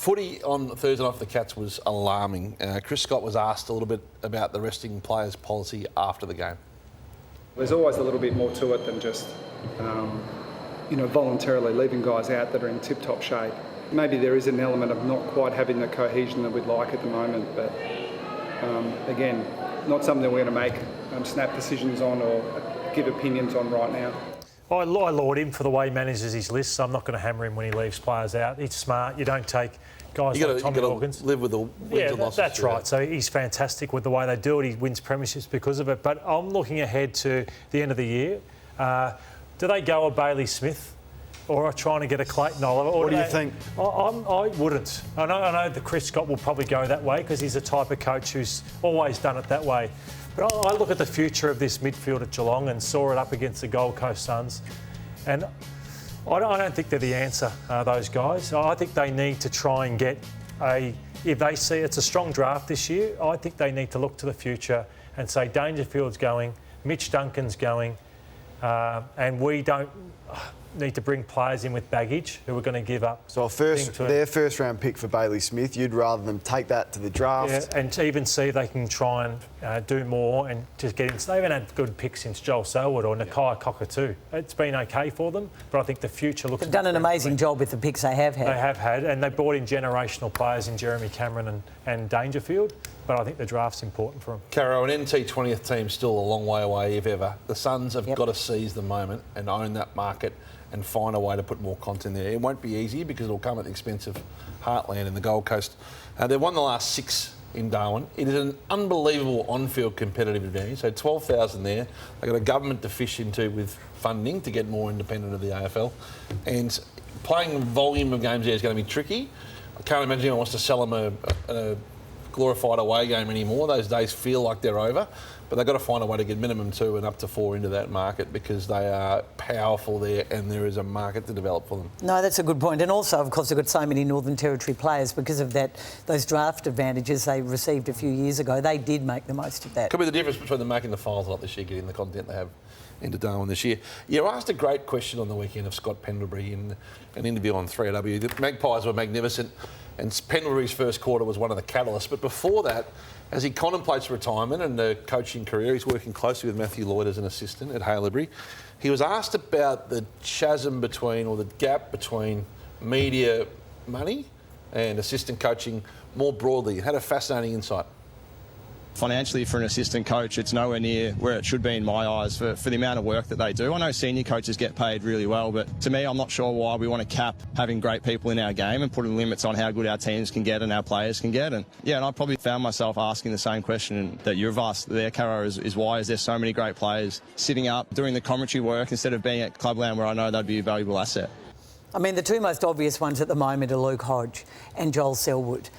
Footy on Thursday night for the Cats was alarming. Chris Scott was asked a little bit about the resting players' policy after the game. There's always a little bit more to it than just, voluntarily leaving guys out that are in tip-top shape. Maybe there is an element of not quite having the cohesion that we'd like at the moment, but again, not something we're going to make snap decisions on or give opinions on right now. I laud him for the way he manages his list, so I'm not going to hammer him when he leaves players out. He's smart. You don't take guys like Tommy Hawkins. Live with the wins and losses. That's right. So he's fantastic with the way they do it. He wins premierships because of it. But I'm looking ahead to the end of the year. Do they go a Bailey Smith or are trying to get a Clayton Oliver? What do you think? I wouldn't. I know that Chris Scott will probably go that way because he's the type of coach who's always done it that way. But I look at the future of this midfield at Geelong and saw it up against the Gold Coast Suns. And I don't think they're the answer, those guys. I think they need to try and get if they see it's a strong draft this year, I think they need to look to the future and say Dangerfield's going, Mitch Duncan's going, and we don't need to bring players in with baggage who are going to give up. So their first round pick for Bailey Smith, you'd rather them take that to the draft? Yeah, and to even see if they can try and do more and just get in. They haven't had good picks since Joel Selwood or Nakai Cockatoo. It's been okay for them, but I think the future looks... They've done an amazing job with the picks they have had. They have had, and they brought in generational players in Jeremy Cameron and Dangerfield, but I think the draft's important for them. Caro, an NT 20th team's still a long way away, if ever. The Suns have got to seize the moment and own that market and find a way to put more content there. It won't be easy because it'll come at the expense of Heartland and the Gold Coast. They've won the last 6 in Darwin. It is an unbelievable on-field competitive advantage. So 12,000 there. They've got a government to fish into with funding to get more independent of the AFL. And playing volume of games there is going to be tricky. I can't imagine anyone wants to sell them a glorified away game anymore. Those days feel like they're over. But they've got to find a way to get minimum 2 and up to 4 into that market because they are powerful there and there is a market to develop for them. No, that's a good point. And also, of course, they've got so many Northern Territory players because of those draft advantages they received a few years ago. They did make the most of that. Could be the difference between them making the finals a lot this year, getting the content they have into Darwin this year. You asked a great question on the weekend of Scott Pendlebury in an interview on 3AW. The Magpies were magnificent and Pendlebury's first quarter was one of the catalysts. But before that, as he contemplates retirement and a coaching career, he's working closely with Matthew Lloyd as an assistant at Haileybury. He was asked about the chasm between, or the gap between media money and assistant coaching more broadly. He had a fascinating insight. Financially, for an assistant coach, it's nowhere near where it should be in my eyes for the amount of work that they do. I know senior coaches get paid really well, but to me, I'm not sure why we want to cap having great people in our game and putting limits on how good our teams can get and our players can get. And I probably found myself asking the same question that you've asked there, Caro, is why is there so many great players sitting up doing the commentary work instead of being at Clubland where I know they'd be a valuable asset? I mean, the 2 most obvious ones at the moment are Luke Hodge and Joel Selwood.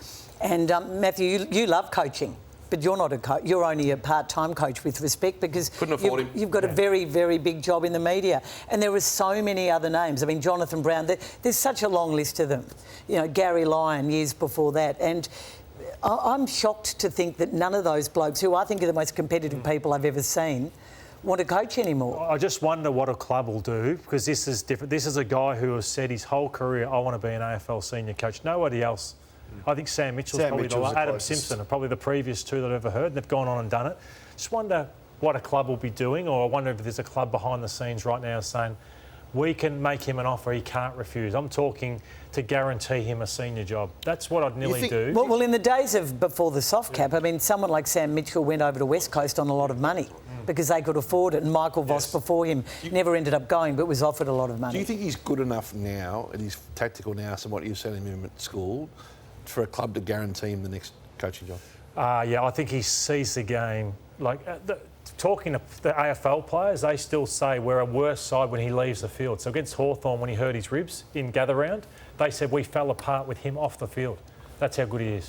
And Matthew, you love coaching. But you're not a coach. You're only a part-time coach, with respect, because you've got a very, very big job in the media. And there are so many other names. I mean, Jonathan Brown, there's such a long list of them. Gary Lyon, years before that. And I'm shocked to think that none of those blokes, who I think are the most competitive people I've ever seen, want to coach anymore. I just wonder what a club will do, because this is different. This is a guy who has said his whole career, I want to be an AFL senior coach. Nobody else. I think Sam Mitchell's probably Adam Simpson are probably the previous 2 that I've ever heard. They've gone on and done it. Just wonder what a club will be doing, or I wonder if there's a club behind the scenes right now saying, we can make him an offer he can't refuse. I'm talking to guarantee him a senior job. That's what I'd nearly do. Well, in the days of before the soft cap, I mean, someone like Sam Mitchell went over to West Coast on a lot of money because they could afford it, and Michael Voss before him never ended up going but was offered a lot of money. Do you think he's good enough now, and he's tactical now, from what you said him at school, for a club to guarantee him the next coaching job? I think he sees the game. Talking to the AFL players, they still say we're a worse side when he leaves the field. So against Hawthorn, when he hurt his ribs in gather round, they said we fell apart with him off the field. That's how good he is.